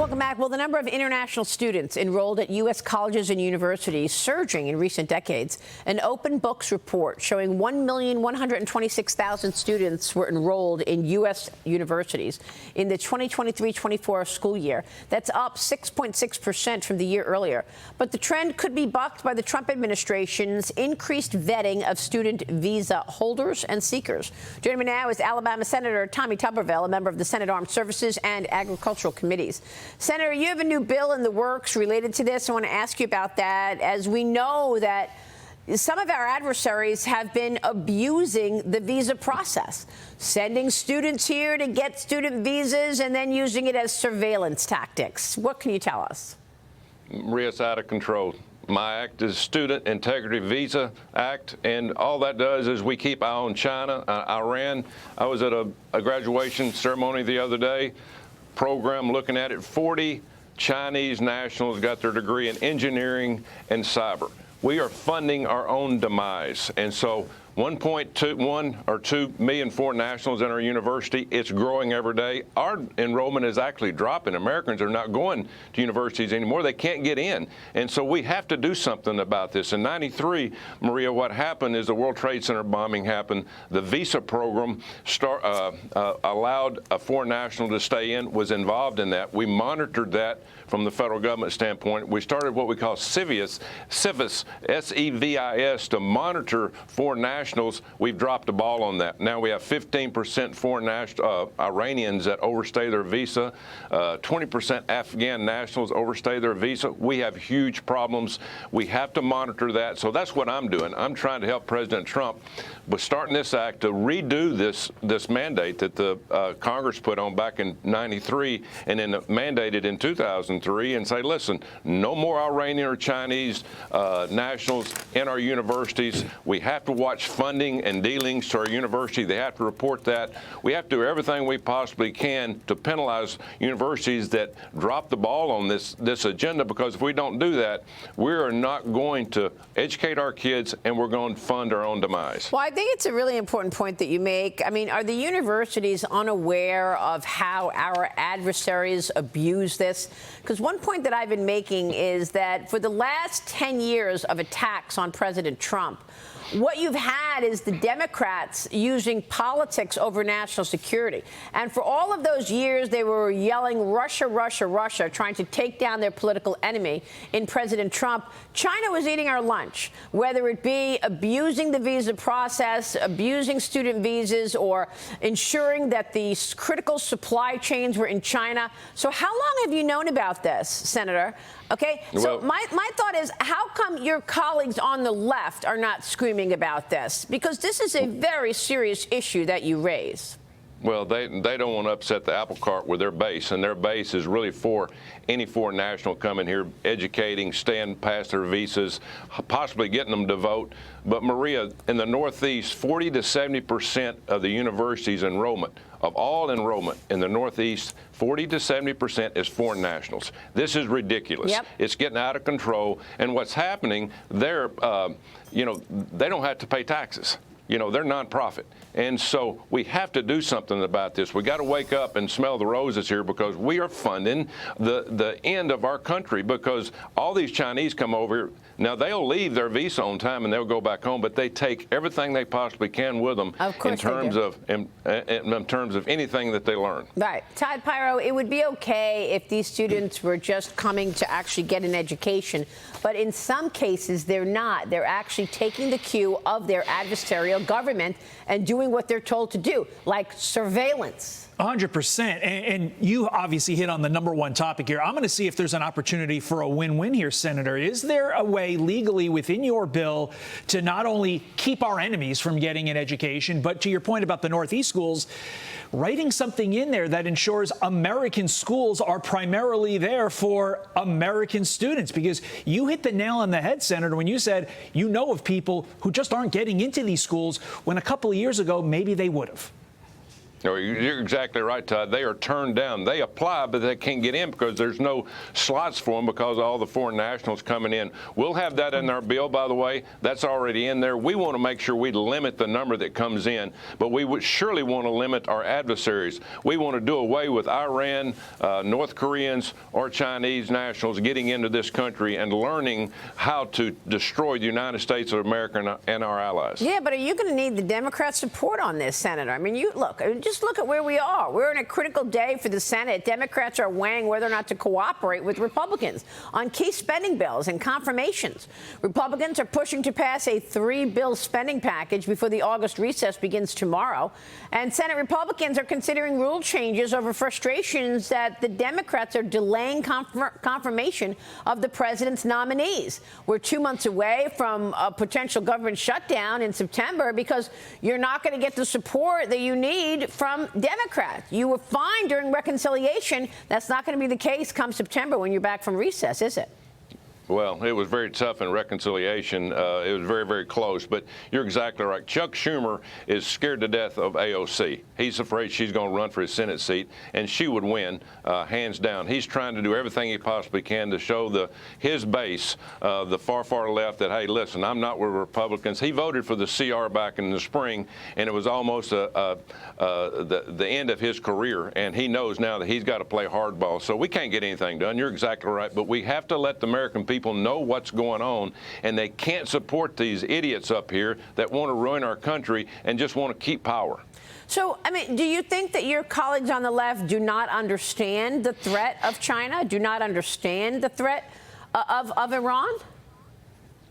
Welcome back. Well, the number of international students enrolled at U.S. colleges and universities surging in recent decades. An open books report showing 1,126,000 students were enrolled in U.S. universities in the 2023-24 school year. That's up 6.6% from the year earlier. But the trend could be bucked by the Trump administration's increased vetting of student visa holders and seekers. Joining me now is Alabama Senator Tommy Tuberville, a member of the Senate Armed Services and Agricultural Committees. Senator, you have a new bill in the works related to this. I want to ask you about that, as we know that some of our adversaries have been abusing the visa process, sending students here to get student visas and then using it as surveillance tactics. What can you tell us? Maria, it's out of control. My act is Student Integrity Visa Act, and all that does is we keep eye on China, Iran. I was at a graduation ceremony the other day. Program looking at it, 40 Chinese nationals got their degree in engineering and cyber. We are funding our own demise. And so 1.1 or 2 million foreign nationals in our university. It's growing every day. Our enrollment is actually dropping. Americans are not going to universities anymore. They can't get in. And so we have to do something about this. In '93, Maria, what happened is the World Trade Center bombing happened. The visa program allowed a foreign national to stay in, was involved in that. We monitored that from the federal government standpoint. We started what we call SEVIS, S-E-V-I-S, to monitor foreign nationals. We've dropped the ball on that. Now we have 15% foreign Iranians that overstay their visa, 20% Afghan nationals overstay their visa. We have huge problems. We have to monitor that. So that's what I'm doing. I'm trying to help President Trump with starting this act to redo this mandate that the Congress put on back in '93 and then mandated in 2003, and say, listen, no more Iranian or Chinese nationals in our universities. We have to watch funding and dealings to our university. They have to report that. We have to do everything we possibly can to penalize universities that drop the ball on this agenda, because if we don't do that, we are not going to educate our kids, and we're going to fund our own demise. Well, I think it's a really important point that you make. I mean, are the universities unaware of how our adversaries abuse this? Because one point that I've been making is that for the last 10 years of attacks on President Trump, what you've had is the Democrats using politics over national security. And for all of those years, they were yelling Russia, Russia, Russia, trying to take down their political enemy in President Trump. China was eating our lunch, whether it be abusing the visa process, abusing student visas, or ensuring that the critical supply chains were in China. So how long have you known about this, Senator? Okay, so well, my thought is, how come your colleagues on the left are not screaming about this? Because this is a very serious issue that you raise. Well, they don't want to upset the apple cart with their base, and their base is really for any foreign national coming here, educating, staying past their visas, possibly getting them to vote. But, Maria, in the Northeast, 40 to 70% of the university's enrollment, of all enrollment in the Northeast, 40 to 70% is foreign nationals. This is ridiculous. Yep. It's getting out of control. And what's happening, they don't have to pay taxes. They're nonprofit. And so we have to do something about this. We got to wake up and smell the roses here, because we are funding the end of our country, because all these Chinese come over here. Now, they'll leave their visa on time and they'll go back home, but they take everything they possibly can with them in terms of anything that they learn. Right. Todd Pyro, it would be okay if these students were just coming to actually get an education, but in some cases they're not. They're actually taking the cue of their adversarial government and doing what they're told to do, like surveillance. 100%. And you obviously hit on the number one topic here. I'm going to see if there's an opportunity for a win-win here, Senator. Is there a way legally within your bill to not only keep our enemies from getting an education, but to your point about the Northeast schools, writing something in there that ensures American schools are primarily there for American students? Because you hit the nail on the head, Senator, when you said you know of people who just aren't getting into these schools when a couple of years ago maybe they would have. No, you're exactly right, Todd. They are turned down. They apply, but they can't get in because there's no slots for them because of all the foreign nationals coming in. We'll have that in our bill, by the way. That's already in there. We want to make sure we limit the number that comes in, but we would surely want to limit our adversaries. We want to do away with Iran, North Koreans, or Chinese nationals getting into this country and learning how to destroy the United States of America and our allies. Yeah, but are you going to need the Democrat support on this, Senator? I mean, just look at where we are. We're in a critical day for the Senate. Democrats are weighing whether or not to cooperate with Republicans on key spending bills and confirmations. Republicans are pushing to pass a 3-bill spending package before the August recess begins tomorrow. And Senate Republicans are considering rule changes over frustrations that the Democrats are delaying confirmation of the president's nominees. We're 2 months away from a potential government shutdown in September because you're not going to get the support that you need from Democrats. You were fine during reconciliation. That's not going to be the case come September when you're back from recess, is it? Well, it was very tough in reconciliation. It was very, very close. But you're exactly right. Chuck Schumer is scared to death of AOC. He's afraid she's going to run for his Senate seat, and she would win, hands down. He's trying to do everything he possibly can to show his base, the far, far left, that, hey, listen, I'm not with Republicans. He voted for the CR back in the spring, and it was almost the end of his career. And he knows now that he's got to play hardball. So we can't get anything done. You're exactly right. But we have to let the American people know what's going on, and they can't support these idiots up here that want to ruin our country and just want to keep power. So, I mean, do you think that your colleagues on the left do not understand the threat of China, do not understand the threat of Iran?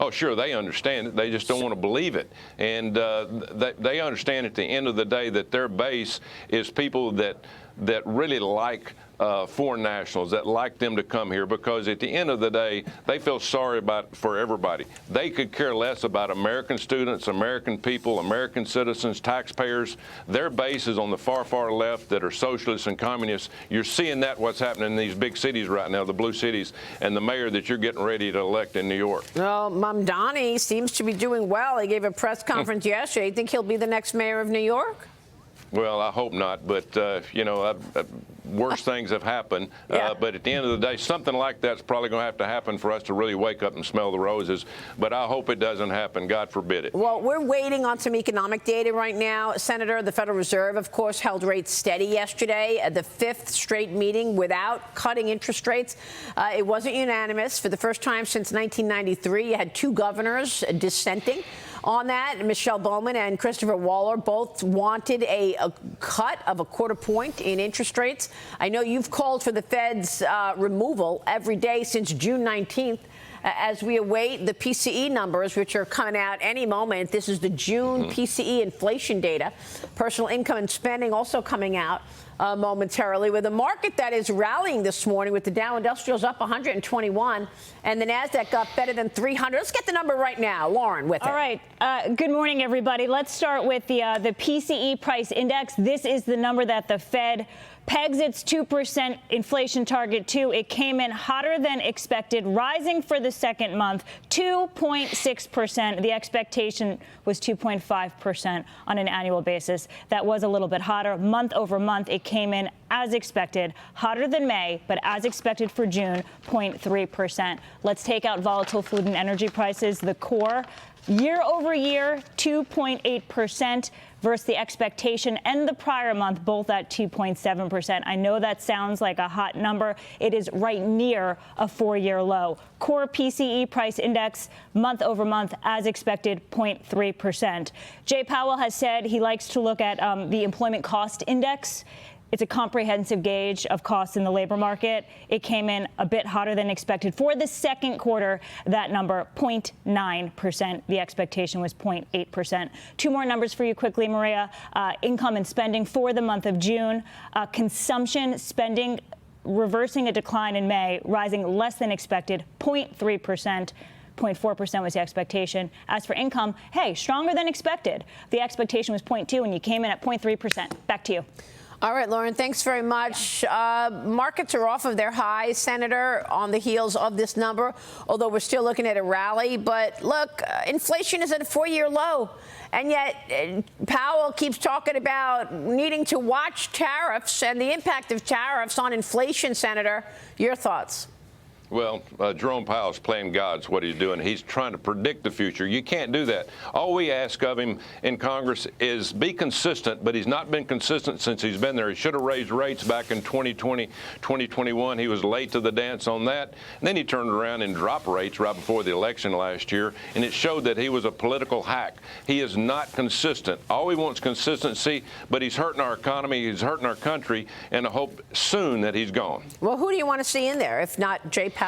Oh, sure, they understand it. They just don't want to believe it. And they understand at the end of the day that their base is people that really like foreign nationals, that like them to come here, because at the end of the day, they feel sorry for everybody. They could care less about American students, American people, American citizens, taxpayers. Their base is on the far, far left that are socialists and communists. You're seeing what's happening in these big cities right now, the blue cities, and the mayor that you're getting ready to elect in New York. Well, Mamdani seems to be doing well. He gave a press conference yesterday. You think he'll be the next mayor of New York? Well, I hope not, but, worse things have happened. Yeah. But at the end of the day, something like that's probably going to have to happen for us to really wake up and smell the roses. But I hope it doesn't happen. God forbid it. Well, we're waiting on some economic data right now. Senator, the Federal Reserve, of course, held rates steady yesterday, the 5th straight meeting without cutting interest rates. It wasn't unanimous. For the first time since 1993, you had 2 governors dissenting on that. Michelle Bowman and Christopher Waller both wanted a cut of a 1/4 point in interest rates. I know you've called for the Fed's removal every day since June 19th. As we await the PCE numbers, which are coming out any moment. This is the June PCE inflation data. Personal income and spending also coming out momentarily, with a market that is rallying this morning, with the Dow Industrials up 121 and the NASDAQ up better than 300. Let's get the number right now. Lauren, with it. All right. Good morning, everybody. Let's start with the PCE price index. This is the number that the Fed pegs its 2% inflation target to. It came in hotter than expected, rising for the second month, 2.6%. The expectation was 2.5% on an annual basis. That was a little bit hotter. Month over month, it came in as expected, hotter than May, but as expected for June, 0.3%. Let's take out volatile food and energy prices. The core, year over year, 2.8%. versus the expectation and the prior month, both at 2.7%. I know that sounds like a hot number. It is right near a 4-year low. Core PCE price index, month over month, as expected, 0.3%. Jay Powell has said he likes to look at the employment cost index. It's a comprehensive gauge of costs in the labor market. It came in a bit hotter than expected. For the second quarter, that number, 0.9%. The expectation was 0.8%. 2 more numbers for you quickly, Maria. Income and spending for the month of June. Consumption spending reversing a decline in May, rising less than expected, 0.3%. 0.4% was the expectation. As for income, hey, stronger than expected. The expectation was 0.2, and you came in at 0.3%. Back to you. All right, Lauren, thanks very much. Markets are off of their highs, Senator, on the heels of this number, although we're still looking at a rally. But look, inflation is at a 4-year low. And yet Powell keeps talking about needing to watch tariffs and the impact of tariffs on inflation, Senator. Your thoughts? Well, Jerome Powell's playing God's what he's doing. He's trying to predict the future. You can't do that. All we ask of him in Congress is be consistent, but he's not been consistent since he's been there. He should have raised rates back in 2020, 2021. He was late to the dance on that. And then he turned around and dropped rates right before the election last year, and it showed that he was a political hack. He is not consistent. All he wants is consistency, but he's hurting our economy, he's hurting our country, and I hope soon that he's gone. Well, who do you want to see in there, if not Jay Powell?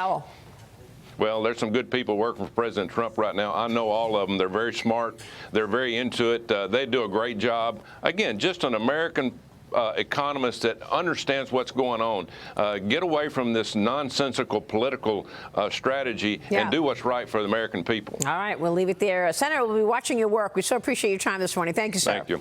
Well, there's some good people working for President Trump right now. I know all of them. They're very smart. They're very into it. They do a great job. Again, just an American economist that understands what's going on. Get away from this nonsensical political strategy and do what's right for the American people. All right, we'll leave it there. Senator, we'll be watching your work. We so appreciate your time this morning. Thank you, sir. Thank you.